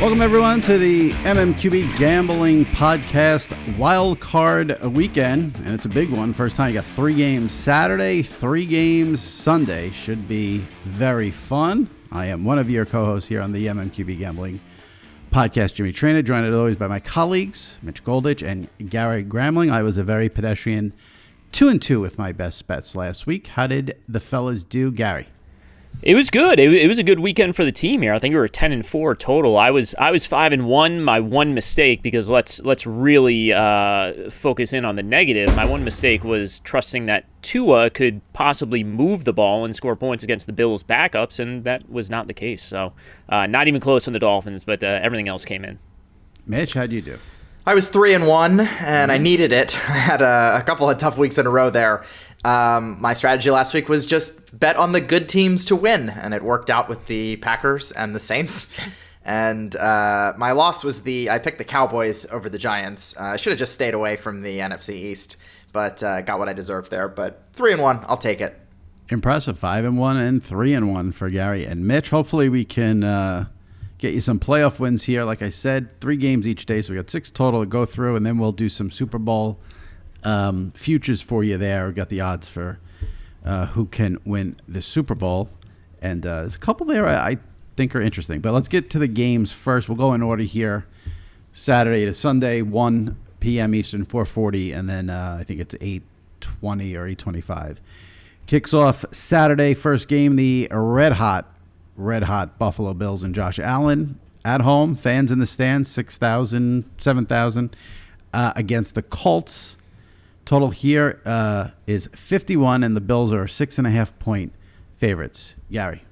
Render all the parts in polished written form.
Welcome, everyone, to the MMQB Gambling Podcast Wild Card Weekend, and it's a big one. First time you got 3 games Saturday, 3 games Sunday. Should be very fun. I am one of your co-hosts here on the MMQB Gambling Podcast, Jimmy Trainer, joined as always by my colleagues, Mitch Goldich and Gary Gramling. I was a very pedestrian 2-2 with my best bets last week. How did the fellas do, Gary? It was good. It was a good weekend for the team here. I think we were 10-4 total. I was 5-1. My one mistake, because let's really focus in on the negative. My one mistake was trusting that Tua could possibly move the ball and score points against the Bills' backups, and that was not the case. So not even close on the Dolphins, but everything else came in. Mitch, how'd you do? I was 3-1, and I needed it. I had a couple of tough weeks in a row there. My strategy last week was just bet on the good teams to win, and it worked out with the Packers and the Saints. And my loss was I picked the Cowboys over the Giants. I should have just stayed away from the NFC East, but got what I deserved there. But 3-1, I'll take it. Impressive. 5-1 and 3-1 for Gary and Mitch. Hopefully we can get you some playoff wins here. Like I said, 3 games each day, so we got 6 total to go through, and then we'll do some Super Bowl futures for you there. We got the odds for who can win the Super Bowl, and there's a couple there I think are interesting. But let's get to the games first. We'll go in order here. Saturday to Sunday, 1 p.m. Eastern, 4:40, and then I think it's 8:20 or 8:25. Kicks off Saturday, first game, the red hot Buffalo Bills and Josh Allen at home. Fans in the stands, 6,000, 7,000 against the Colts. Total here is 51, and the Bills are 6.5-point favorites. Gary.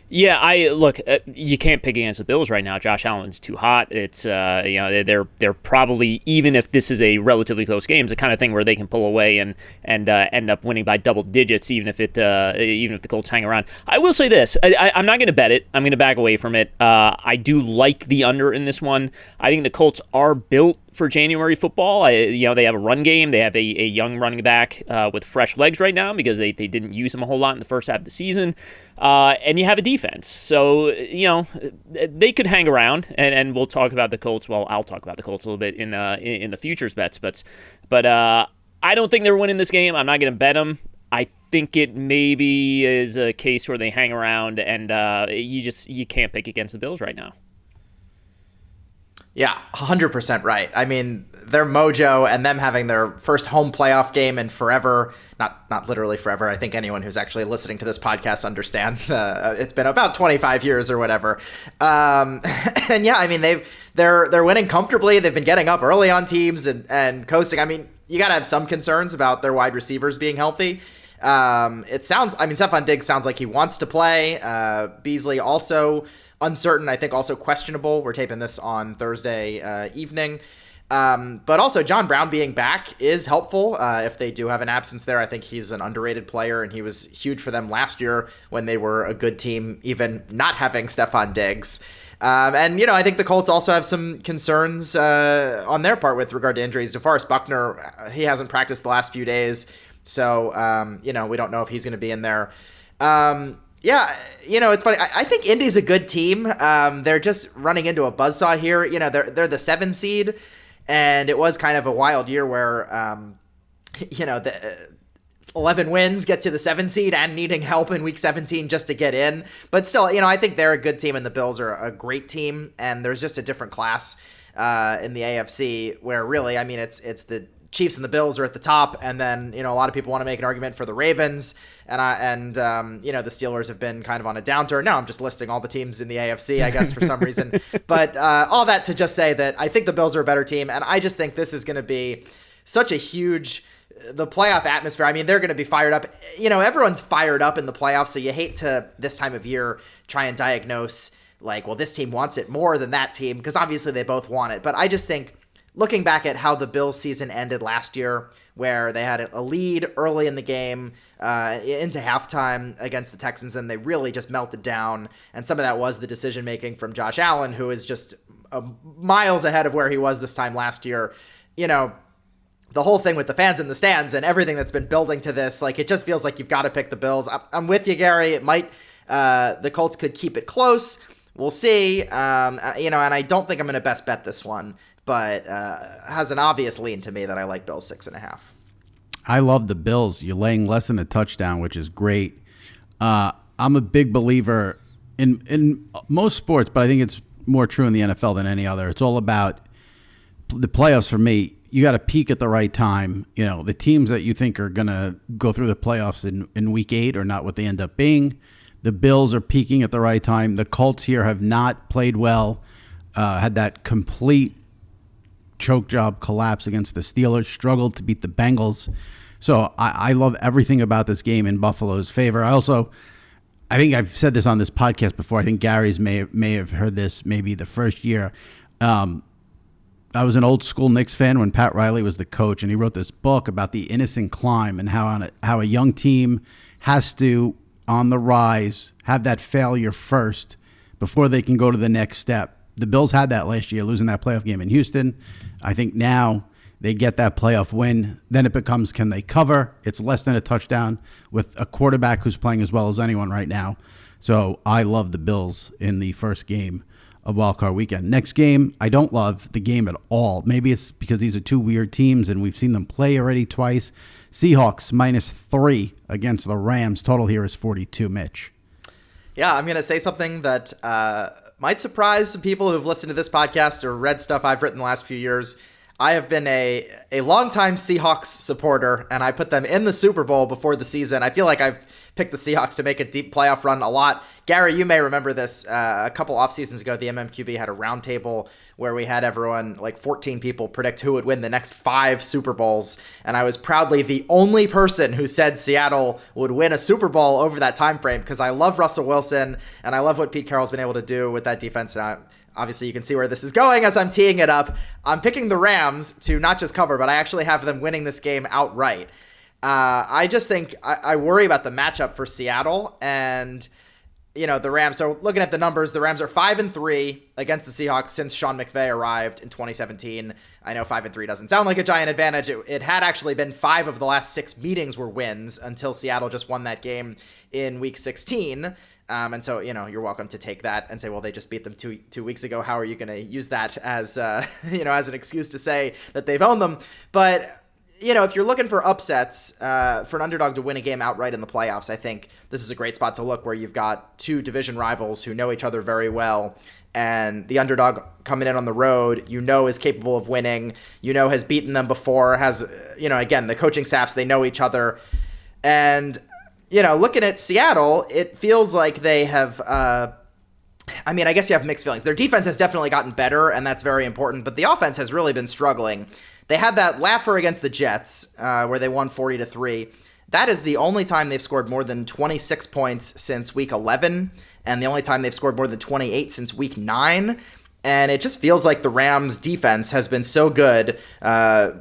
Yeah, look. You can't pick against the Bills right now. Josh Allen's too hot. It's they're probably, even if this is a relatively close game, it's the kind of thing where they can pull away and end up winning by double digits, even if the Colts hang around. I will say this: I'm not going to bet it. I'm going to back away from it. I do like the under in this one. I think the Colts are built for January football. They have a run game. They have a young running back with fresh legs right now because they didn't use him a whole lot in the first half of the season. And you have a defense. So, they could hang around, and we'll talk about the Colts. Well, I'll talk about the Colts a little bit in the futures bets. But I don't think they're winning this game. I'm not going to bet them. I think it maybe is a case where they hang around, and you can't pick against the Bills right now. Yeah, 100% right. I mean, their mojo and them having their first home playoff game in forever, not literally forever. I think anyone who's actually listening to this podcast understands it's been about 25 years or whatever. And yeah, I mean, they're winning comfortably. They've been getting up early on teams and coasting. I mean, you got to have some concerns about their wide receivers being healthy. Stephon Diggs sounds like he wants to play. Beasley also uncertain, I think also questionable. We're taping this on Thursday evening. But also John Brown being back is helpful if they do have an absence there. I think he's an underrated player, and he was huge for them last year when they were a good team, even not having Stephon Diggs. I think the Colts also have some concerns on their part with regard to injuries. DeForest Buckner, he hasn't practiced the last few days, so we don't know if he's going to be in there. Yeah, it's funny. I think Indy's a good team. They're just running into a buzzsaw here. They're the 7 seed, and it was kind of a wild year where, the 11 wins get to the 7 seed and needing help in week 17 just to get in. But still, I think they're a good team, and the Bills are a great team, and there's just a different class in the AFC where really, I mean, it's the Chiefs and the Bills are at the top, and then a lot of people want to make an argument for the Ravens, and the Steelers have been kind of on a downturn. Now I'm just listing all the teams in the AFC, I guess, for some reason. But all that to just say that I think the Bills are a better team, and I just think this is going to be such a huge the playoff atmosphere. I mean, they're going to be fired up. Everyone's fired up in the playoffs, so you hate to this time of year try and diagnose like, well, this team wants it more than that team, because obviously they both want it. But I just think, looking back at how the Bills season ended last year, where they had a lead early in the game into halftime against the Texans, and they really just melted down. And some of that was the decision-making from Josh Allen, who is just miles ahead of where he was this time last year. The whole thing with the fans in the stands and everything that's been building to this, like, it just feels like you've got to pick the Bills. I'm with you, Gary. It might, the Colts could keep it close, We'll see. And I don't think I'm going to best bet this one, but has an obvious lean to me that I like Bills 6.5. I love the Bills. You're laying less than a touchdown, which is great. I'm a big believer in most sports, but I think it's more true in the NFL than any other. It's all about the playoffs for me. You got to peak at the right time. The teams that you think are going to go through the playoffs in week 8 are not what they end up being. The Bills are peaking at the right time. The Colts here have not played well, had that complete choke job collapse against the Steelers, struggled to beat the Bengals. So I love everything about this game in Buffalo's favor. I think I've said this on this podcast before. I think Gary's may have heard this maybe the first year. I was an old school Knicks fan when Pat Riley was the coach, and he wrote this book about the innocent climb and how a young team has to, on the rise, have that failure first before they can go to the next step. The Bills had that last year, losing that playoff game in Houston. I think now they get that playoff win. Then it becomes, can they cover? It's less than a touchdown with a quarterback who's playing as well as anyone right now. So I love the Bills in the first game of wildcard weekend. Next game, I don't love the game at all. Maybe it's because these are two weird teams and we've seen them play already twice. Seahawks -3 against the Rams. Total here is 42, Mitch. Yeah, I'm going to say something that might surprise some people who've listened to this podcast or read stuff I've written the last few years. I have been a longtime Seahawks supporter, and I put them in the Super Bowl before the season. I feel like I've picked the Seahawks to make a deep playoff run a lot. Gary, you may remember this. A couple off seasons ago, the MMQB had a roundtable where we had everyone, like 14 people, predict who would win the next 5 Super Bowls. And I was proudly the only person who said Seattle would win a Super Bowl over that time frame because I love Russell Wilson, and I love what Pete Carroll's been able to do with that defense. And obviously, you can see where this is going as I'm teeing it up. I'm picking the Rams to not just cover, but I actually have them winning this game outright. I just think I worry about the matchup for Seattle and, the Rams. So looking at the numbers, the Rams are 5-3 against the Seahawks since Sean McVay arrived in 2017. I know 5-3 doesn't sound like a giant advantage. It had actually been 5 of the last 6 meetings were wins until Seattle just won that game in week 16. And so, you're welcome to take that and say, well, they just beat them two weeks ago. How are you going to use that as, as an excuse to say that they've owned them? But, if you're looking for upsets for an underdog to win a game outright in the playoffs, I think this is a great spot to look where you've got 2 division rivals who know each other very well. And the underdog coming in on the road, is capable of winning, has beaten them before, has, again, the coaching staffs, they know each other. And looking at Seattle, it feels like they have, I guess you have mixed feelings. Their defense has definitely gotten better, and that's very important, but the offense has really been struggling. They had that laugher against the Jets, where they won 40-3. That is the only time they've scored more than 26 points since week 11, and the only time they've scored more than 28 since week 9. And it just feels like the Rams' defense has been so good.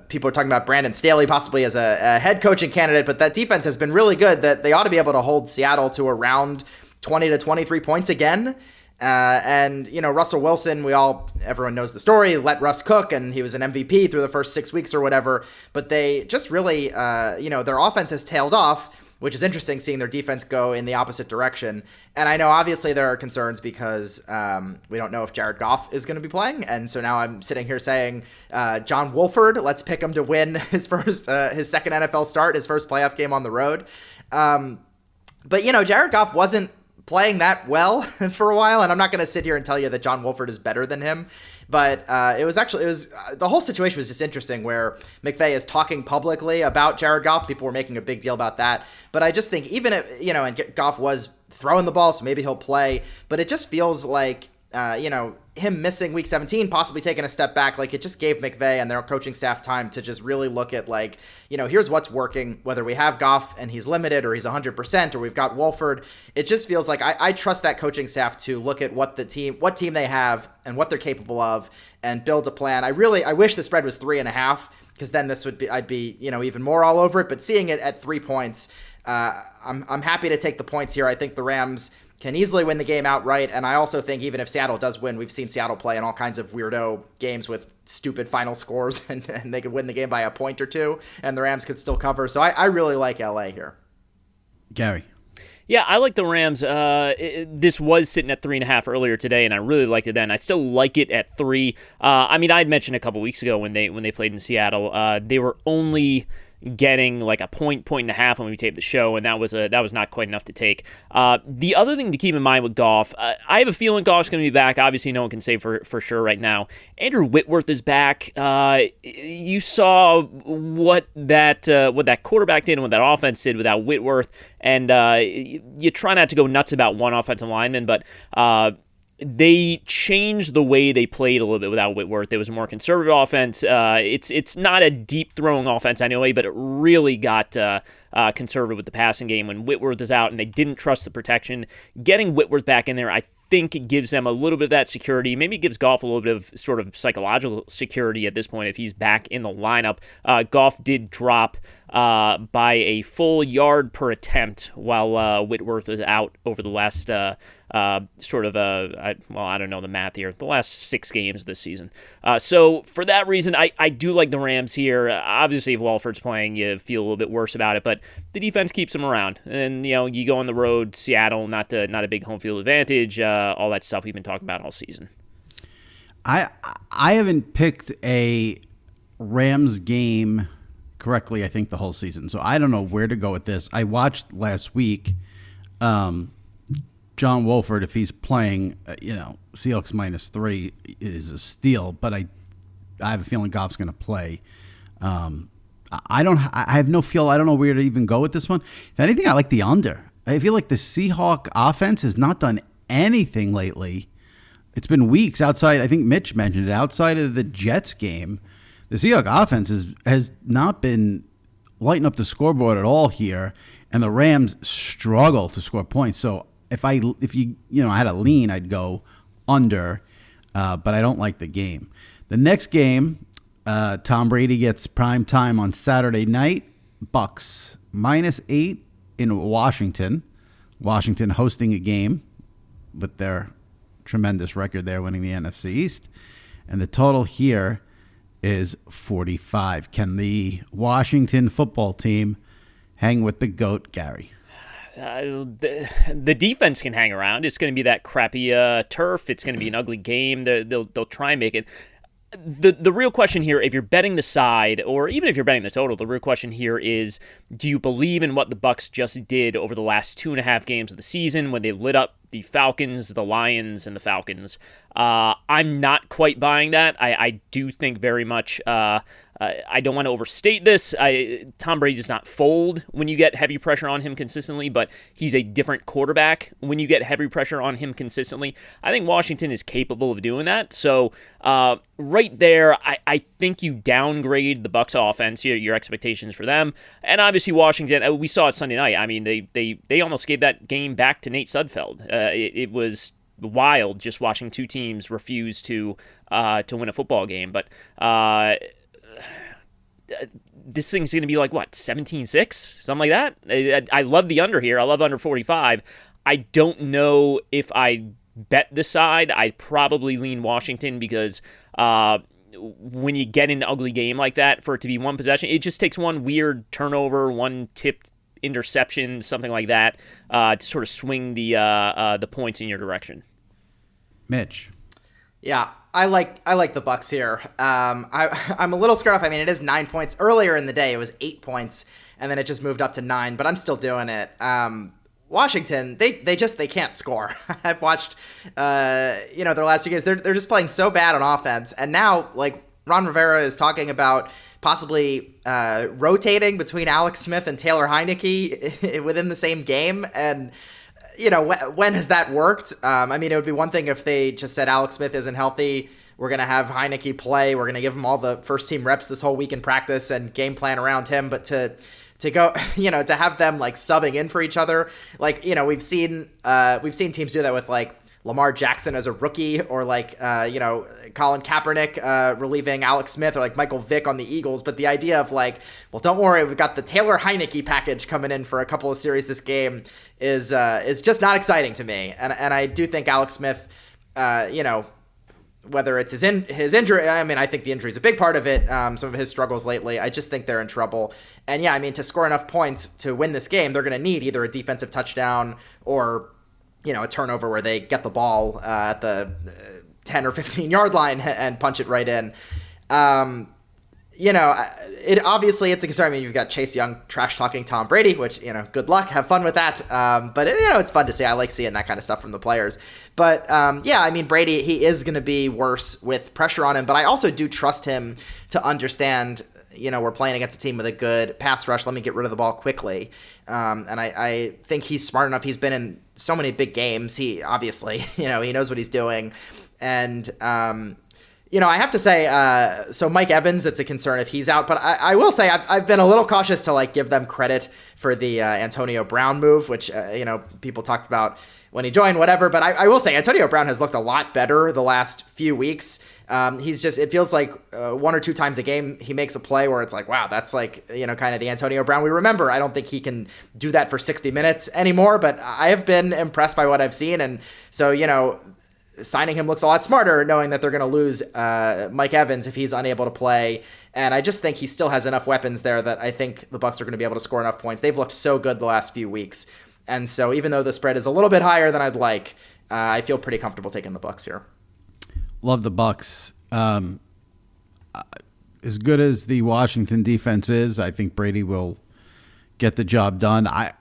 People are talking about Brandon Staley possibly as a head coaching candidate, but that defense has been really good that they ought to be able to hold Seattle to around 20 to 23 points again. And Russell Wilson, everyone knows the story, let Russ cook, and he was an MVP through the first 6 weeks or whatever. But they just really, their offense has tailed off, which is interesting seeing their defense go in the opposite direction. And I know obviously there are concerns because we don't know if Jared Goff is going to be playing. And so now I'm sitting here saying John Wolford, let's pick him to win his second NFL start, his first playoff game on the road. But Jared Goff wasn't playing that well for a while, and I'm not going to sit here and tell you that John Wolford is better than him, but it was the whole situation was just interesting where McVay is talking publicly about Jared Goff. People were making a big deal about that, but I just think even if, and Goff was throwing the ball, so maybe he'll play, but it just feels like, him missing week 17, possibly taking a step back, like it just gave McVay and their coaching staff time to just really look at here's what's working, whether we have Goff and he's limited or he's 100% or we've got Wolford. It just feels like I trust that coaching staff to look at what team they have and what they're capable of and build a plan. I wish the spread was 3.5 because then I'd be even more all over it, but seeing it at 3 points, I'm happy to take the points here. I think the Rams can easily win the game outright, and I also think even if Seattle does win, we've seen Seattle play in all kinds of weirdo games with stupid final scores, and they could win the game by a point or two, and the Rams could still cover. So I really like LA here. Gary. Yeah, I like the Rams. This was sitting at 3.5 earlier today, and I really liked it then. I still like it at 3. I mean, I had mentioned a couple weeks ago when they played in Seattle, they were only getting like a point and a half when we taped the show, and that was not quite enough to take. The other thing to keep in mind with Goff, I have a feeling Goff's going to be back. Obviously, no one can say for sure right now. Andrew Whitworth is back. You saw what that quarterback did and what that offense did without Whitworth, and you try not to go nuts about one offensive lineman, but they changed the way they played a little bit without Whitworth. It was a more conservative offense. It's not a deep throwing offense anyway, but it really got conservative with the passing game when Whitworth is out, and they didn't trust the protection. Getting Whitworth back in there, I think it gives them a little bit of that security. Maybe it gives Goff a little bit of sort of psychological security at this point if he's back in the lineup. Goff did drop by a full yard per attempt while Whitworth was out over the last I don't know the math here, the last 6 games this season. So for that reason, I do like the Rams here. Obviously, if Walford's playing, you feel a little bit worse about it, but the defense keeps them around. And, you go on the road, Seattle, not a big home field advantage, all that stuff we've been talking about all season. I haven't picked a Rams game correctly, I think, the whole season. So I don't know where to go with this. I watched last week John Wolford, if he's playing, Seahawks -3 is a steal, but I have a feeling Goff's going to play. I have no feel. I don't know where to even go with this one. If anything, I like the under. I feel like the Seahawk offense has not done anything lately. It's been weeks outside. I think Mitch mentioned it. Outside of the Jets game, the Seahawks offense has not been lighting up the scoreboard at all here, and the Rams struggle to score points. So if I had a lean, I'd go under, but I don't like the game. The next game, Tom Brady gets prime time on Saturday night. Bucs -8 in Washington. Washington hosting a game with their tremendous record there, winning the NFC East. And the total here is 45. Can the Washington football team hang with the GOAT, Gary? The defense can hang around. It's going to be that crappy turf. It's going to be an ugly game. They'll try and make it. The real question here, if you're betting the side, or even if you're betting the total, the real question here is, do you believe in what the Bucs just did over the last 2.5 games of the season when they lit up the Falcons, the Lions, and the Falcons? I'm not quite buying that. I do think very much, I don't want to overstate this. Tom Brady does not fold when you get heavy pressure on him consistently, but he's a different quarterback when you get heavy pressure on him consistently. I think Washington is capable of doing that. So right there, I think you downgrade the Bucs offense, your expectations for them. And obviously Washington, we saw it Sunday night. I mean, they almost gave that game back to Nate Sudfeld. It was wild just watching two teams refuse to win a football game. But this thing's going to be like, what, 17-6? Something like that? I love the under here. I love under 45. I don't know if I bet the side. I'd probably lean Washington because when you get an ugly game like that, for it to be one possession, it just takes one weird turnover, one tipped interception, something like that, to sort of swing the points in your direction. Mitch. Yeah, I like the Bucs here. I'm a little scared off. I mean, it is 9 points. Earlier in the day, it was 8 points, and then it just moved up to 9. But I'm still doing it. Washington, they can't score. I've watched, their last 2 games. They're just playing so bad on offense, and now like Ron Rivera is talking about possibly rotating between Alex Smith and Taylor Heineke within the same game, and when has that worked? I mean, it would be one thing if they just said Alex Smith isn't healthy, we're going to have Heineke play, we're going to give him all the first team reps this whole week in practice and game plan around him, but to go, to have them like subbing in for each other, like, we've seen teams do that with like Lamar Jackson as a rookie, or like, Colin Kaepernick relieving Alex Smith, or like Michael Vick on the Eagles. But the idea of like, well, don't worry, we've got the Taylor Heineke package coming in for a couple of series this game is just not exciting to me. And I do think Alex Smith, whether it's his injury. I mean, I think the injury is a big part of it. Some of his struggles lately, I just think they're in trouble. And yeah, I mean, to score enough points to win this game, they're going to need either a defensive touchdown or, a turnover where they get the ball at the 10 or 15 yard line and punch it right in. It's a concern. I mean, you've got Chase Young trash talking Tom Brady, which, good luck, have fun with that. But it's fun to see. I like seeing that kind of stuff from the players. But Brady, he is going to be worse with pressure on him, but I also do trust him to understand, we're playing against a team with a good pass rush. Let me get rid of the ball quickly. And I think he's smart enough. He's been in so many big games. He obviously, he knows what he's doing. And, I have to say, so Mike Evans, it's a concern if he's out, but I will say I've been a little cautious to give them credit for the Antonio Brown move, which, people talked about when he joined, whatever. But I will say Antonio Brown has looked a lot better the last few weeks. It feels like 1 or 2 times a game he makes a play where it's like, wow, that's kind of the Antonio Brown we remember. I don't think he can do that for 60 minutes anymore, but I have been impressed by what I've seen. And so, signing him looks a lot smarter, knowing that they're going to lose Mike Evans if he's unable to play. And I just think he still has enough weapons there that I think the Bucs are going to be able to score enough points. They've looked so good the last few weeks. And so even though the spread is a little bit higher than I'd like, I feel pretty comfortable taking the Bucs here. Love the Bucs. As good as the Washington defense is, I think Brady will get the job done. I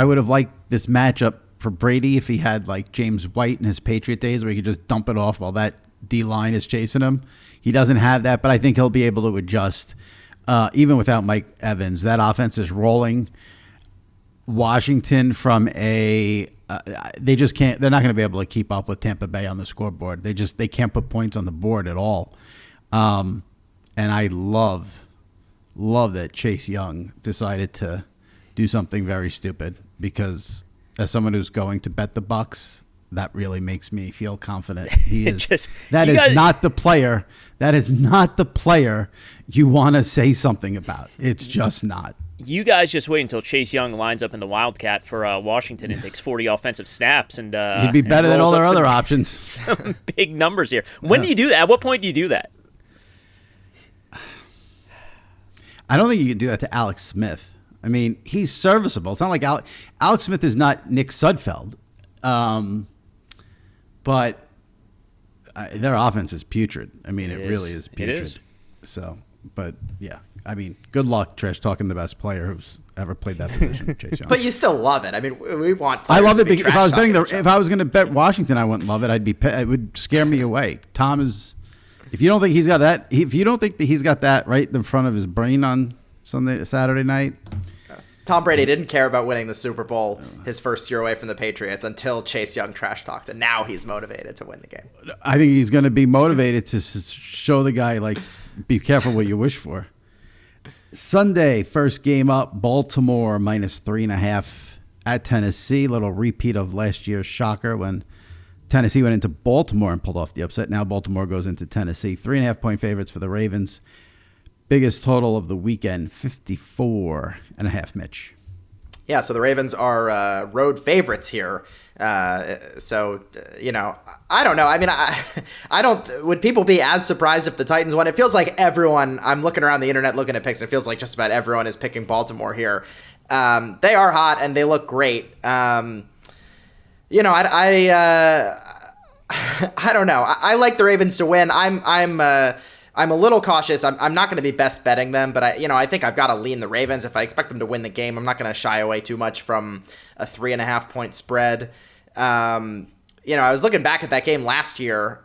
would have liked this matchup for Brady if he had like James White in his Patriot days where he could just dump it off while that D-line is chasing him. He doesn't have that, but I think he'll be able to adjust. Even without Mike Evans, that offense is rolling. Washington they just can't, they're not going to be able to keep up with Tampa Bay on the scoreboard. They can't put points on the board at all. And I love that Chase Young decided to do something very stupid, because as someone who's going to bet the Bucs, that really makes me feel confident. He is not the player. That is not the player you want to say something about. It's just not. You guys just wait until Chase Young lines up in the Wildcat for Washington and takes 40 offensive snaps, and he'd be better than all their other options. Some big numbers here. When do you do that? At what point do you do that? I don't think you can do that to Alex Smith. I mean, he's serviceable. It's not like Alex Smith is not Nick Sudfeld, but their offense is putrid. I mean, it really is putrid. It is. So, but yeah, I mean, good luck, Trish, talking the best player who's ever played that position, Chase Young. But you still love it. I mean, we want. I love it because if I was going to bet Washington, I wouldn't love it. It would scare me away. Tom is. If you don't think he's got that, if you don't think that he's got that right in front of his brain on Saturday night. Tom Brady didn't care about winning the Super Bowl his first year away from the Patriots until Chase Young trash talked, and now he's motivated to win the game. I think he's going to be motivated to show the guy, like, be careful what you wish for. Sunday, first game up, Baltimore -3.5 at Tennessee. Little repeat of last year's shocker when Tennessee went into Baltimore and pulled off the upset. Now Baltimore goes into Tennessee. 3.5-point favorites for the Ravens. Biggest total of the weekend, 54.5, Mitch. Yeah, so the Ravens are road favorites here. I don't know. I mean, I don't. Would people be as surprised if the Titans won? It feels like everyone. I'm looking around the internet looking at picks. And it feels like just about everyone is picking Baltimore here. They are hot and they look great. I don't know. I like the Ravens to win. I'm a little cautious. I'm not going to be best betting them, but I think I've got to lean the Ravens. If I expect them to win the game, I'm not going to shy away too much from a 3.5-point spread. I was looking back at that game last year,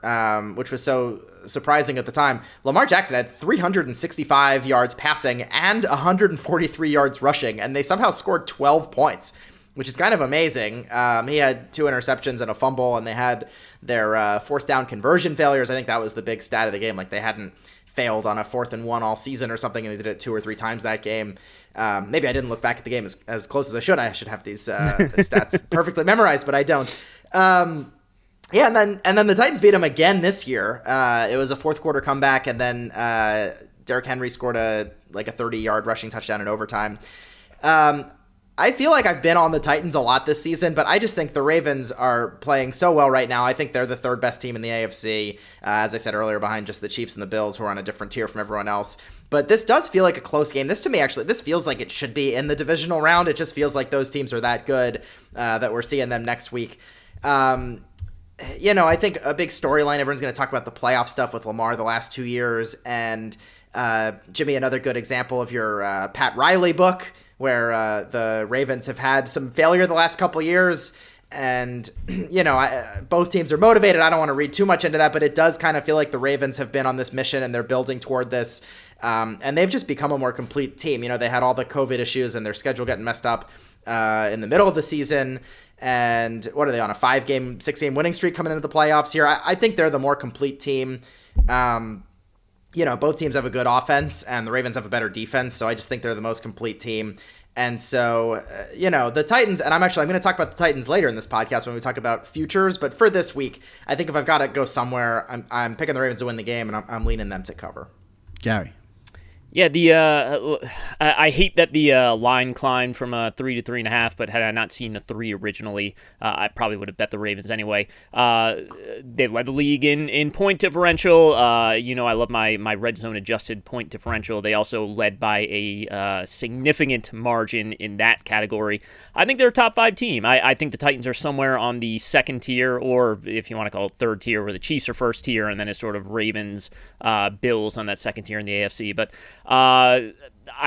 which was so surprising at the time. Lamar Jackson had 365 yards passing and 143 yards rushing, and they somehow scored 12 points, which is kind of amazing. He had 2 interceptions and a fumble, and they had their fourth down conversion failures. I think that was the big stat of the game. Like, they hadn't failed on a 4th and 1 all season or something, and they did it 2 or 3 times that game. Maybe I didn't look back at the game as close as I should. I should have these stats perfectly memorized, but I don't. And then the Titans beat them again this year. It was a fourth quarter comeback, and then Derrick Henry scored a 30-yard rushing touchdown in overtime. I feel like I've been on the Titans a lot this season, but I just think the Ravens are playing so well right now. I think they're the third best team in the AFC, as I said earlier, behind just the Chiefs and the Bills, who are on a different tier from everyone else. But this does feel like a close game. This, to me, actually, this feels like it should be in the divisional round. It just feels like those teams are that good that we're seeing them next week. I think a big storyline, everyone's going to talk about the playoff stuff with Lamar the last 2 years. And Jimmy, another good example of your Pat Riley book, where the Ravens have had some failure the last couple years. And, both teams are motivated. I don't want to read too much into that, but it does kind of feel like the Ravens have been on this mission and they're building toward this. And they've just become a more complete team. They had all the COVID issues and their schedule getting messed up in the middle of the season. And what are they on, a 6-game winning streak coming into the playoffs here? I think they're the more complete team. Both teams have a good offense and the Ravens have a better defense. So I just think they're the most complete team. And so, the Titans, and I'm going to talk about the Titans later in this podcast when we talk about futures. But for this week, I think if I've got to go somewhere, I'm picking the Ravens to win the game, and I'm leaning them to cover. Gary. Yeah, I hate that the line climbed from 3 to 3.5, but had I not seen the 3 originally, I probably would have bet the Ravens anyway. They led the league in point differential. I love my red zone adjusted point differential. They also led by a significant margin in that category. I think they're a top 5 team. I think the Titans are somewhere on the second tier, or if you want to call it third tier, where the Chiefs are first tier, and then it's sort of Ravens, Bills on that second tier in the AFC. But I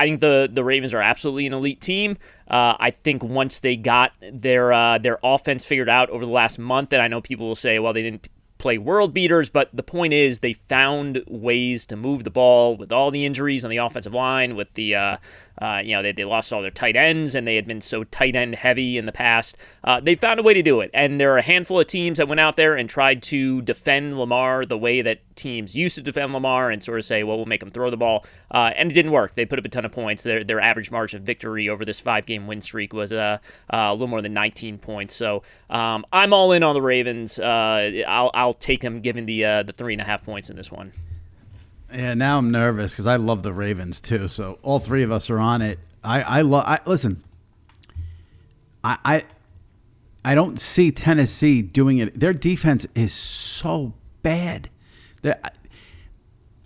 think the Ravens are absolutely an elite team. I think once they got their offense figured out over the last month, and I know people will say, well, they didn't play world beaters, but the point is they found ways to move the ball with all the injuries on the offensive line, with the they lost all their tight ends and they had been so tight end heavy in the past. They found a way to do it, and there are a handful of teams that went out there and tried to defend Lamar the way that teams used to defend Lamar and sort of say, well, we'll make him throw the ball, and it didn't work. They put up a ton of points. Their average margin of victory over this 5-game win streak was a little more than 19 points. So I'm all in on the Ravens. I'll take them given the 3.5 points in this one. Yeah, now I'm nervous because I love the Ravens too. So all 3 of us are on it. Listen. I don't see Tennessee doing it. Their defense is so bad.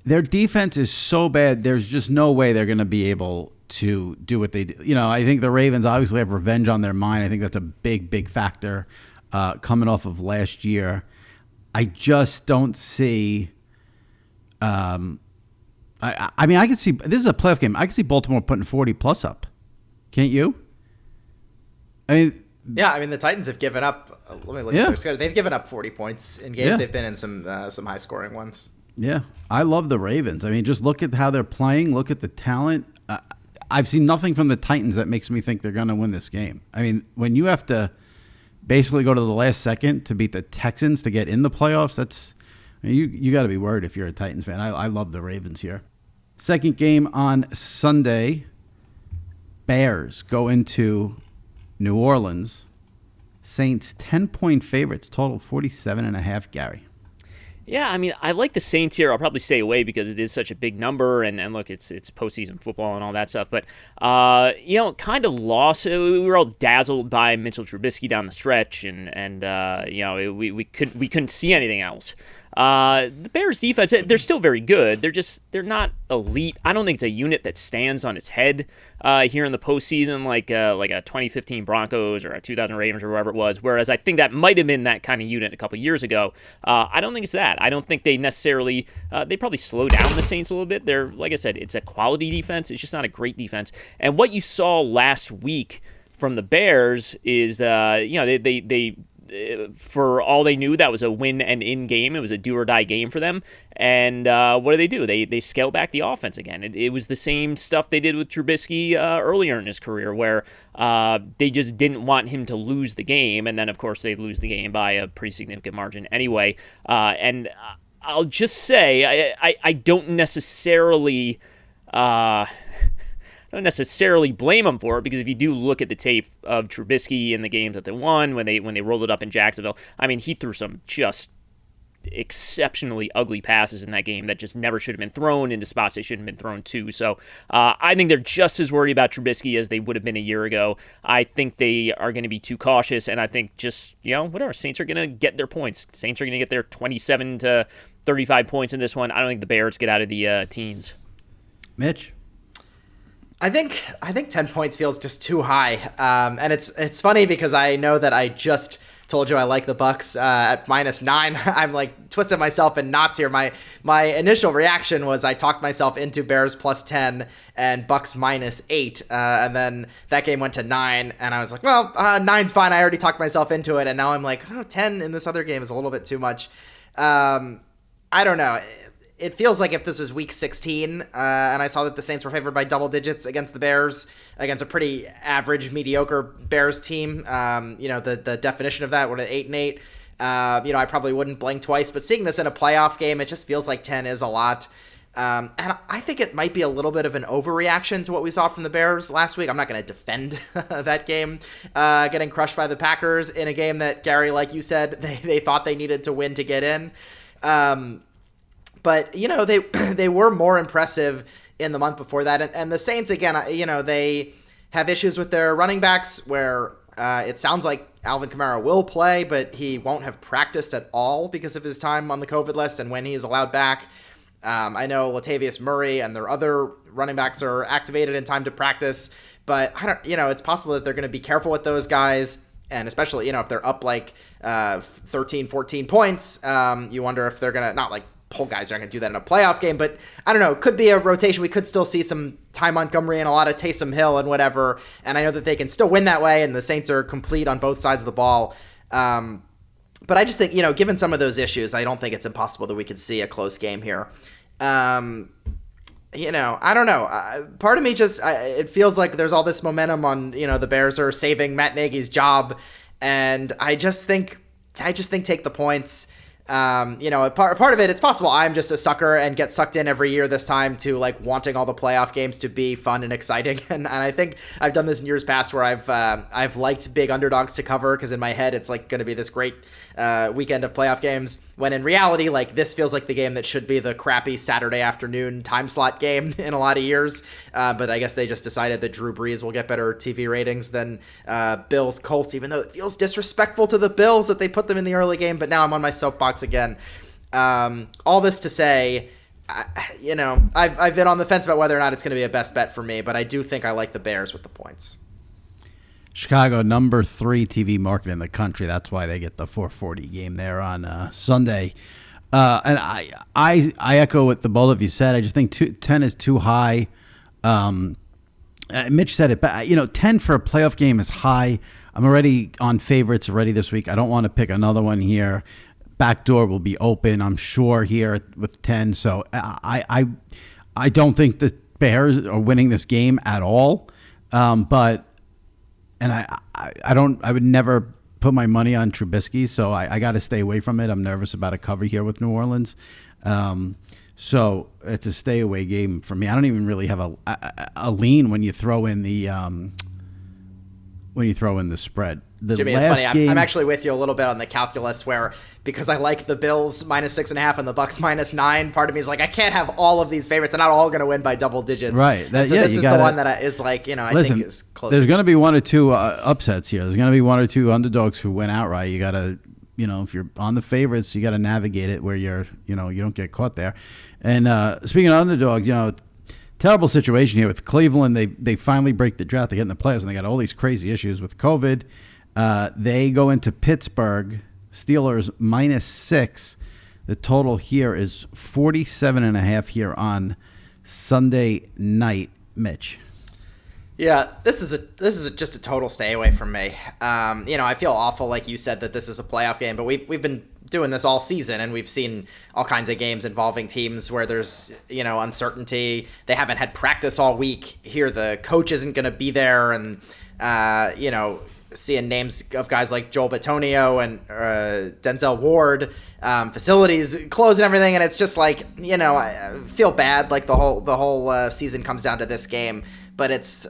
Their defense is so bad. There's just no way they're going to be able to do what they do. I think the Ravens obviously have revenge on their mind. I think that's a big factor coming off of last year. I just don't see. I can see this is a playoff game. I can see Baltimore putting 40 plus up. Can't you? The Titans have given up. Let me look at their schedule. They've given up 40 points in games. They've been in some high scoring ones. Yeah, I love the Ravens. Just look at how they're playing. Look at the talent. I've seen nothing from the Titans that makes me think they're going to win this game. When you have to basically go to the last second to beat the Texans to get in the playoffs, that's you got to be worried if you're a Titans fan. I love the Ravens here. Second game on Sunday, Bears go into New Orleans. Saints 10-point favorites, total 47.5, Gary. Yeah, I like the Saints here. I'll probably stay away because it is such a big number, and look, it's postseason football and all that stuff. But kind of lost. We were all dazzled by Mitchell Trubisky down the stretch, and we couldn't see anything else. The Bears defense, they're still very good. They're not elite. I don't think it's a unit that stands on its head here in the postseason like a 2015 Broncos or a 2000 Ravens or whoever it was. Whereas I think that might have been that kind of unit a couple years ago. I don't think it's that. I don't think they necessarily. They probably slow down the Saints a little bit. They're, like I said, it's a quality defense. It's just not a great defense. And what you saw last week from the Bears is, they for all they knew, that was a win and in game. It was a do or die game for them. And what do? They scale back the offense again. It was the same stuff they did with Trubisky earlier in his career, where they just didn't want him to lose the game. And then, of course, they lose the game by a pretty significant margin anyway. And I'll just say I don't necessarily. I don't necessarily blame them for it, because if you do look at the tape of Trubisky in the games that they won, when they rolled it up in Jacksonville, he threw some just exceptionally ugly passes in that game that just never should have been thrown into spots they shouldn't have been thrown to. So I think they're just as worried about Trubisky as they would have been a year ago. I think they are going to be too cautious, and I think just, whatever, Saints are going to get their points. Saints are going to get their 27 to 35 points in this one. I don't think the Bears get out of the teens. Mitch? I think 10 points feels just too high. And it's funny because I know that I just told you I like the Bucs at -9. I'm like twisting myself in knots here. My initial reaction was I talked myself into Bears +10 and Bucs -8. And then that game went to 9 and I was like, well, 9's fine. I already talked myself into it. And now I'm like, 10 in this other game is a little bit too much. I don't know. It feels like if this was week 16 and I saw that the Saints were favored by double digits against the Bears, against a pretty average, mediocre Bears team, the definition of that, what, an 8-8, I probably wouldn't blink twice. But seeing this in a playoff game, it just feels like 10 is a lot. And I think it might be a little bit of an overreaction to what we saw from the Bears last week. I'm not going to defend that game, getting crushed by the Packers in a game that, Gary, like you said, they thought they needed to win to get in. But, they were more impressive in the month before that. And the Saints, again, they have issues with their running backs where it sounds like Alvin Kamara will play, but he won't have practiced at all because of his time on the COVID list and when he is allowed back. I know Latavius Murray and their other running backs are activated in time to practice, but it's possible that they're going to be careful with those guys. And especially, if they're up like 13, 14 points, you wonder if they're going to, not like Pull guys aren't going to do that in a playoff game, but I don't know. It could be a rotation. We could still see some Ty Montgomery and a lot of Taysom Hill and whatever. And I know that they can still win that way, and the Saints are complete on both sides of the ball. But I just think, given some of those issues, I don't think it's impossible that we could see a close game here. I don't know. Part of me it feels like there's all this momentum on, the Bears are saving Matt Nagy's job. And I just think take the points. Part of it, it's possible I'm just a sucker and get sucked in every year this time to like wanting all the playoff games to be fun and exciting. And I think I've done this in years past where I've liked big underdogs to cover because in my head it's like going to be this great weekend of playoff games, when in reality, like, this feels like the game that should be the crappy Saturday afternoon time slot game in a lot of years. But I guess they just decided that Drew Brees will get better TV ratings than Bills Colts, even though it feels disrespectful to the Bills that they put them in the early game. But now I'm on my soapbox again. All this to say, I've been on the fence about whether or not it's going to be a best bet for me, but I do think I like the Bears with the points. Chicago, number 3 TV market in the country. That's why they get the 440 game there on Sunday. And I echo what the both of you said. I just think 10 is too high. Mitch said it, but 10 for a playoff game is high. I'm already on favorites already this week. I don't want to pick another one here. Back door will be open, I'm sure, here with 10. So I don't think the Bears are winning this game at all. And I would never put my money on Trubisky, so I got to stay away from it. I'm nervous about a cover here with New Orleans. So it's a stay away game for me. I don't even really have a lean when you throw in the spread. Jimmy, it's funny. I'm actually with you a little bit on the calculus where, because I like the Bills -6.5 and the Bucs -9, part of me is like, I can't have all of these favorites. They're not all going to win by double digits. Right. This is the one that is like, I think is close. There's going to be one or two upsets here. There's going to be one or two underdogs who win outright. You got to, if you're on the favorites, you got to navigate it where you don't get caught there. And speaking of underdogs, terrible situation here with Cleveland. They finally break the drought. They get in the playoffs, and they got all these crazy issues with COVID. They go into Pittsburgh, Steelers -6. The total here is 47.5 here on Sunday night. Mitch. Yeah, this is just a total stay away from me. I feel awful, like you said, that this is a playoff game, but we've been doing this all season, and we've seen all kinds of games involving teams where there's uncertainty. They haven't had practice all week. Here, the coach isn't going to be there, and seeing names of guys like Joel Bitonio and Denzel Ward, facilities closed and everything, and it's just like, I feel bad. Like the whole season comes down to this game, but it's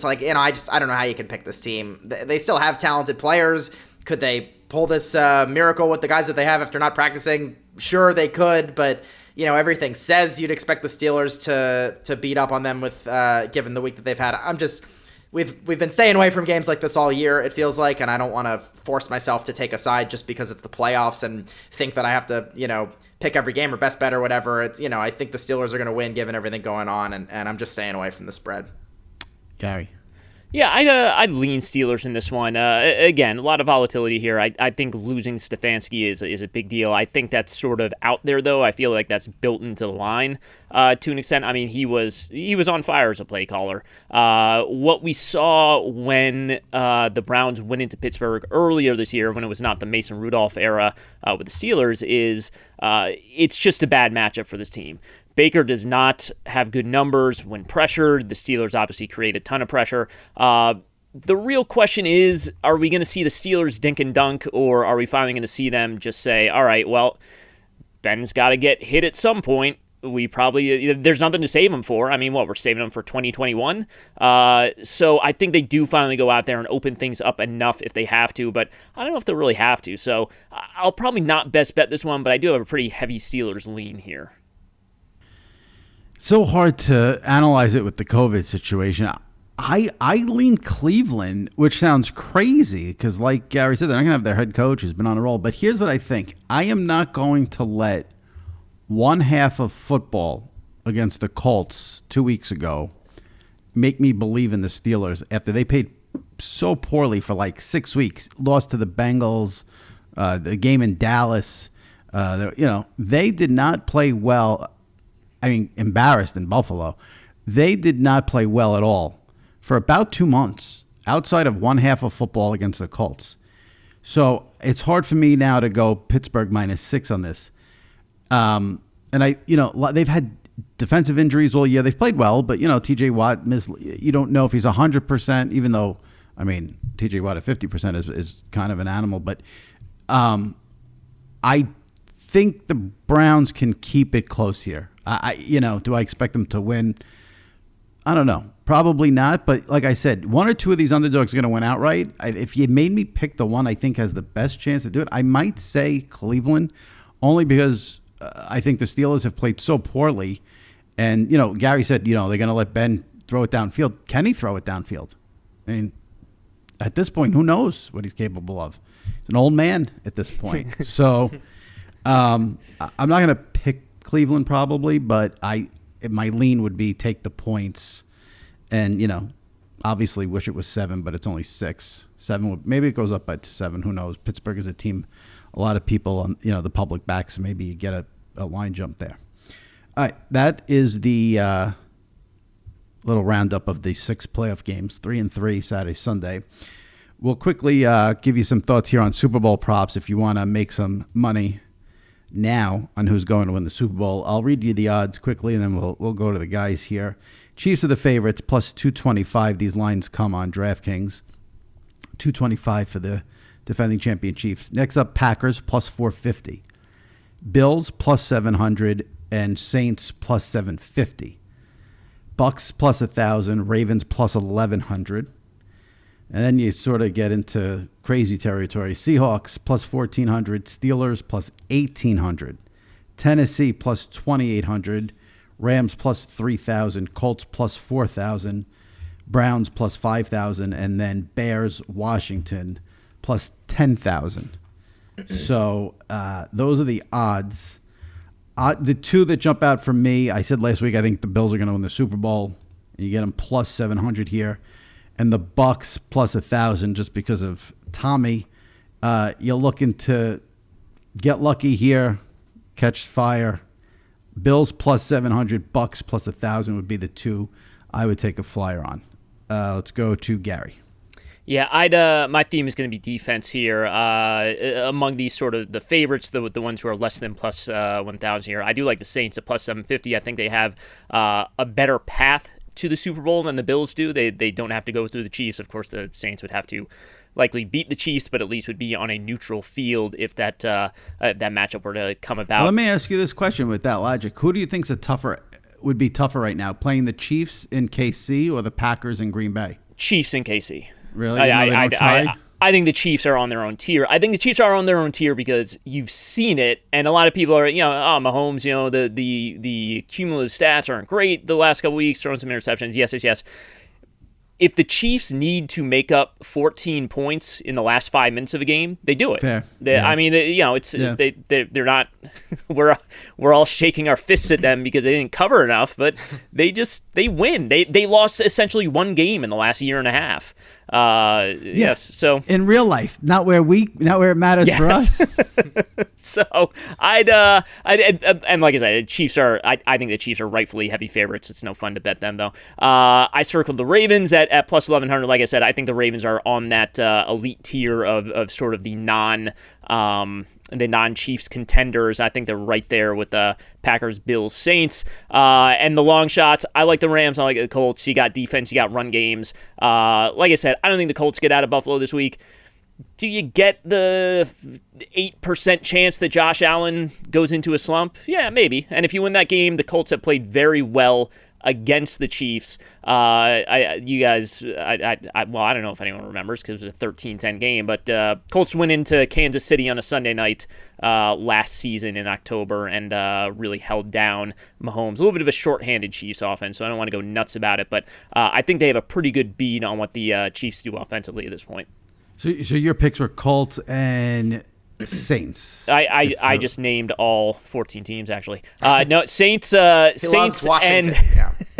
like, I don't know how you can pick this team. They still have talented players. Could they pull this miracle with the guys that they have after not practicing? sure they could, but everything says you'd expect the Steelers to beat up on them with given the week that they've had. We've been staying away from games like this all year, it feels like, and I don't want to force myself to take a side just because it's the playoffs and think that I have to, pick every game or best bet or whatever. It's, I think the Steelers are going to win given everything going on, and I'm just staying away from the spread. Gary. Yeah, I'd lean Steelers in this one. Again, a lot of volatility here. I think losing Stefanski is a big deal. I think that's sort of out there, though. I feel like that's built into the line to an extent. I mean, he was on fire as a play caller. What we saw when the Browns went into Pittsburgh earlier this year, when it was not the Mason Rudolph era with the Steelers, is it's just a bad matchup for this team. Baker does not have good numbers when pressured. The Steelers obviously create a ton of pressure. The real question is, are we going to see the Steelers dink and dunk, or are we finally going to see them just say, all right, well, Ben's got to get hit at some point. There's nothing to save him for. I mean, we're saving him for 2021. So I think they do finally go out there and open things up enough if they have to, but I don't know if they'll really have to. So I'll probably not best bet this one, but I do have a pretty heavy Steelers lean here. So hard to analyze it with the COVID situation. I lean Cleveland, which sounds crazy because, like Gary said, they're not going to have their head coach who's been on a roll. But here's what I think. I am not going to let one half of football against the Colts 2 weeks ago make me believe in the Steelers after they played so poorly for like 6 weeks, lost to the Bengals, the game in Dallas. They did not play well. I mean, embarrassed in Buffalo. They did not play well at all for about 2 months outside of one half of football against the Colts. So it's hard for me now to go Pittsburgh -6 on this. And they've had defensive injuries all year. They've played well, but TJ Watt you don't know if he's 100%, even though, I mean, TJ Watt at 50% is kind of an animal, but I think the Browns can keep it close here. Do I expect them to win? I don't know. Probably not. But like I said, one or two of these underdogs are going to win outright. If you made me pick the one I think has the best chance to do it, I might say Cleveland, only because I think the Steelers have played so poorly. And, Gary said, they're going to let Ben throw it downfield. Can he throw it downfield? I mean, at this point, who knows what he's capable of? He's an old man at this point. So I'm not going to pick Cleveland probably, but my lean would be take the points, and obviously wish it was 7, but it's only 6. 7 maybe it goes up by 7. Who knows? Pittsburgh is a team a lot of people on the public backs, so maybe you get a line jump there. All right, that is the little roundup of the 6 playoff games, 3-3 Saturday, Sunday. We'll quickly give you some thoughts here on Super Bowl props if you want to make some money now on who's going to win the Super Bowl. I'll read you the odds quickly, and then we'll go to the guys here. Chiefs are the favorites, plus 225. These lines come on DraftKings. 225 for the defending champion Chiefs. Next up, Packers, plus 450. Bills, plus 700. And Saints, plus 750. Bucs, plus 1,000. Ravens, plus 1,100. And then you sort of get into crazy territory. Seahawks plus 1,400. Steelers plus 1,800. Tennessee plus 2,800. Rams plus 3,000. Colts plus 4,000. Browns plus 5,000. And then Bears, Washington plus 10,000. So those are the odds. The two that jump out for me, I said last week I think the Bills are going to win the Super Bowl. You get them plus 700 here. And the Bucs plus 1,000 just because of Tommy. You're looking to get lucky here, catch fire. Bills plus 700, Bucs plus 1,000 would be the two I would take a flyer on. Let's go to Gary. Yeah, my theme is going to be defense here. Among these sort of the favorites, the ones who are less than plus 1,000 here, I do like the Saints at plus 750. I think they have a better path to the Super Bowl than the Bills do. They don't have to go through the Chiefs. Of course, the Saints would have to likely beat the Chiefs, but at least would be on a neutral field if that matchup were to come about. Well, let me ask you this question with that logic. Who do you think would be tougher right now, playing the Chiefs in KC or the Packers in Green Bay? Chiefs in KC. Really? I think the Chiefs are on their own tier. I think the Chiefs are on their own tier because you've seen it, and a lot of people are, Mahomes, the cumulative stats aren't great the last couple weeks, throwing some interceptions. Yes. If the Chiefs need to make up 14 points in the last 5 minutes of a game, they do it. Fair. I mean, they're not. We're all shaking our fists at them because they didn't cover enough, but they win. They lost essentially one game in the last year and a half. Yes. So in real life, not where it matters for us. So and like I said, Chiefs are. I think the Chiefs are rightfully heavy favorites. It's no fun to bet them though. I circled the Ravens at plus 1,100. Like I said, I think the Ravens are on that elite tier of sort of the non-Chiefs contenders. I think they're right there with the Packers, Bills, Saints. And the long shots, I like the Rams, I like the Colts. You got defense, you got run games. Like I said, I don't think the Colts get out of Buffalo this week. Do you get the 8% chance that Josh Allen goes into a slump? Yeah, maybe. And if you win that game, the Colts have played very well against the Chiefs. I don't know if anyone remembers because it was a 13-10 game, but Colts went into Kansas City on a Sunday night last season in October and really held down Mahomes. A little bit of a shorthanded Chiefs offense, so I don't want to go nuts about it, but I think they have a pretty good bead on what the Chiefs do offensively at this point. So your picks were Colts and Saints. I just named all 14 teams actually. No, Saints and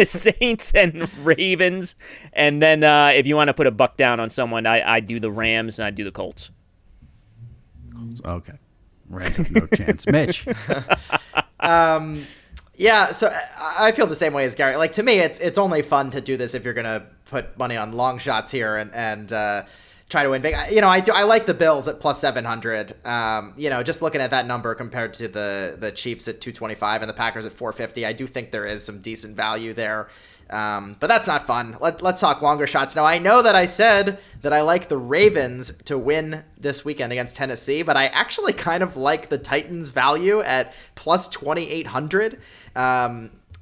Saints and Ravens, and then if you want to put a buck down on someone, I do the Rams and I do the Colts. Okay, Rams have no chance. Mitch. Yeah, so I feel the same way as Gary. Like, to me, it's only fun to do this if you're gonna put money on long shots here and try to win big. I like the Bills at plus 700. Just looking at that number compared to the Chiefs at 225 and the Packers at 450, I do think there is some decent value there. But that's not fun. Let's talk longer shots. Now, I know that I said that I like the Ravens to win this weekend against Tennessee, but I actually kind of like the Titans value at plus 2,800,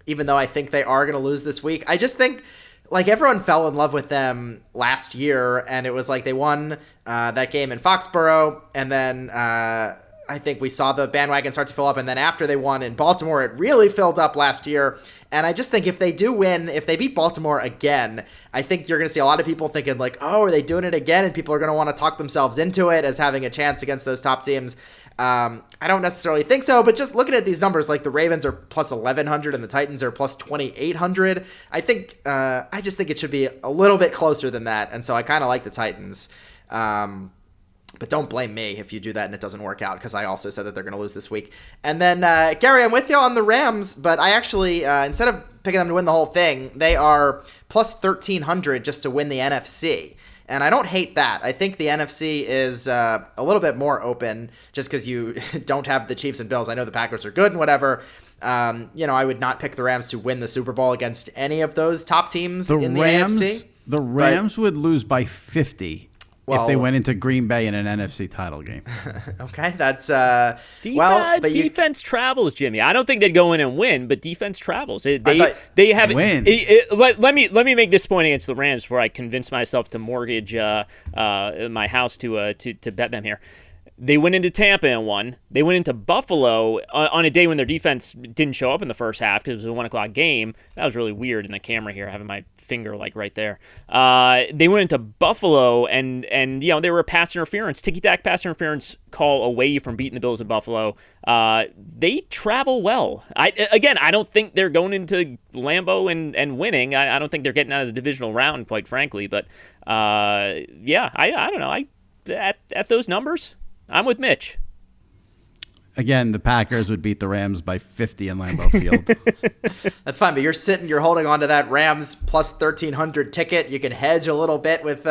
even though I think they are going to lose this week. I just think, like, everyone fell in love with them last year, and it was like they won that game in Foxborough, and then I think we saw the bandwagon start to fill up, and then after they won in Baltimore, it really filled up last year. And I just think if they do win, if they beat Baltimore again, I think you're going to see a lot of people thinking like, oh, are they doing it again? And people are going to want to talk themselves into it as having a chance against those top teams. I don't necessarily think so, but just looking at these numbers, like the Ravens are plus 1,100 and the Titans are plus 2,800. I just think it should be a little bit closer than that. And so I kind of like the Titans. But don't blame me if you do that and it doesn't work out, because I also said that they're going to lose this week. And then, Gary, I'm with you on the Rams, but I actually, instead of picking them to win the whole thing, they are plus 1,300 just to win the NFC. And I don't hate that. I think the NFC is a little bit more open just because you don't have the Chiefs and Bills. I know the Packers are good and whatever. I would not pick the Rams to win the Super Bowl against any of those top teams in the AFC. The Rams would lose by 50 if they went into Green Bay in an NFC title game. Okay, that's defense travels, Jimmy. I don't think they'd go in and win, but defense travels. They have win. Let me make this point against the Rams before I convince myself to mortgage my house to bet them here. They went into Tampa and won. They went into Buffalo on a day when their defense didn't show up in the first half because it was a 1 o'clock game. That was really weird in the camera here, having my finger like right there. They went into Buffalo and they were a pass interference, ticky-tack pass interference call away from beating the Bills in Buffalo. They travel well. I don't think they're going into Lambeau and winning. I don't think they're getting out of the divisional round, quite frankly. But I don't know. At those numbers, I'm with Mitch. Again, the Packers would beat the Rams by 50 in Lambeau Field. That's fine, but you're holding on to that Rams plus 1,300 ticket. You can hedge a little bit with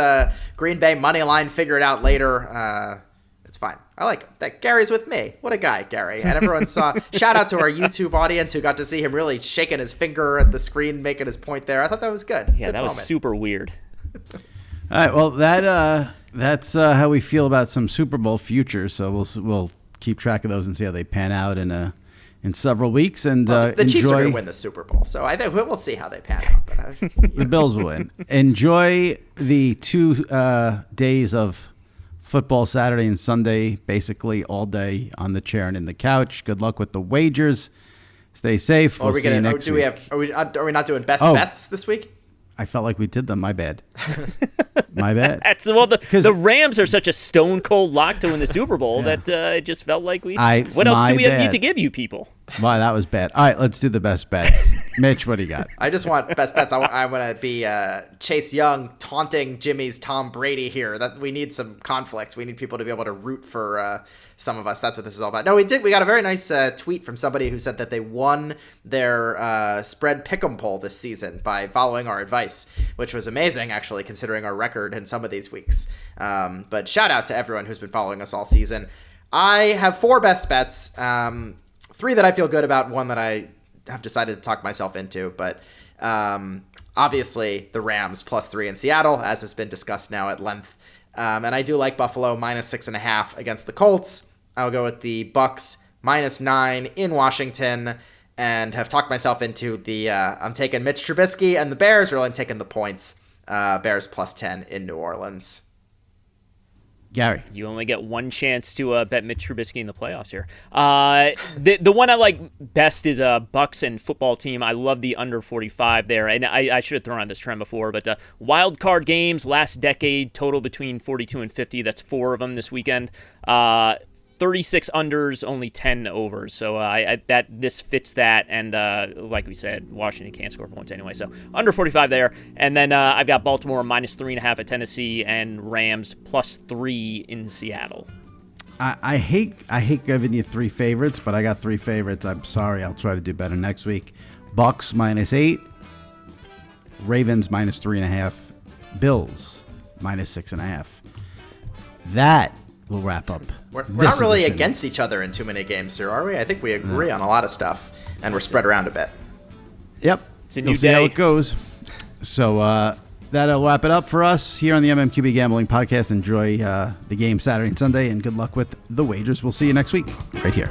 Green Bay money line, figure it out later. It's fine. I like it. That Gary's with me. What a guy, Gary. And everyone saw, shout out to our YouTube audience who got to see him really shaking his finger at the screen, making his point there. I thought that was good. Yeah, that was super weird. All right, well, that's how we feel about some Super Bowl futures. So we'll keep track of those and see how they pan out in several weeks. And the Chiefs are going to win the Super Bowl, so I think we'll see how they pan out. The Bills will win. Enjoy the 2 days of Football Saturday and Sunday, basically all day on the chair and in the couch. Good luck with the wagers. Stay safe. We'll see you next week. Are we not doing best bets this week? I felt like we did them. My bad. My bad. The Rams are such a stone cold lock to win the Super Bowl that it just felt like we. What else do we need to give you people? Wow, that was bad. All right, let's do the best bets. Mitch, what do you got? I just want best bets. I want to be Chase Young taunting Jimmy's Tom Brady here. That we need some conflict. We need people to be able to root for some of us. That's what this is all about. No, we did. We got a very nice tweet from somebody who said that they won their spread pick'em poll this season by following our advice, which was amazing, actually, considering our record in some of these weeks. But shout out to everyone who's been following us all season. I have 4 best bets. 3 that I feel good about, 1 that I have decided to talk myself into, but obviously the Rams +3 in Seattle, as has been discussed now at length. And I do like Buffalo -6.5 against the Colts. I'll go with the Bucs -9 in Washington, and have talked myself into the I'm taking Mitch Trubisky and the Bears, or I'm taking the points. Bears +10 in New Orleans. Gary. You only get one chance to bet Mitch Trubisky in the playoffs here. The one I like best is a Bucs and football team. I love the under 45 there. And I should have thrown on this trend before, but wild card games last decade, total between 42 and 50. That's 4 of them this weekend. 36 unders, only 10 overs. So this fits that. And like we said, Washington can't score points anyway. So under 45 there. And then I've got Baltimore -3.5 at Tennessee, and Rams +3 in Seattle. I hate giving you 3 favorites, but I got 3 favorites. I'm sorry. I'll try to do better next week. Bucs -8, Ravens -3.5, Bills -6.5. That will wrap up. We're not really against each other in too many games here, are we? I think we agree on a lot of stuff, and we're spread around a bit. Yep. It's a new day. See how it goes. So that'll wrap it up for us here on the MMQB Gambling Podcast. Enjoy the game Saturday and Sunday, and good luck with the wagers. We'll see you next week right here.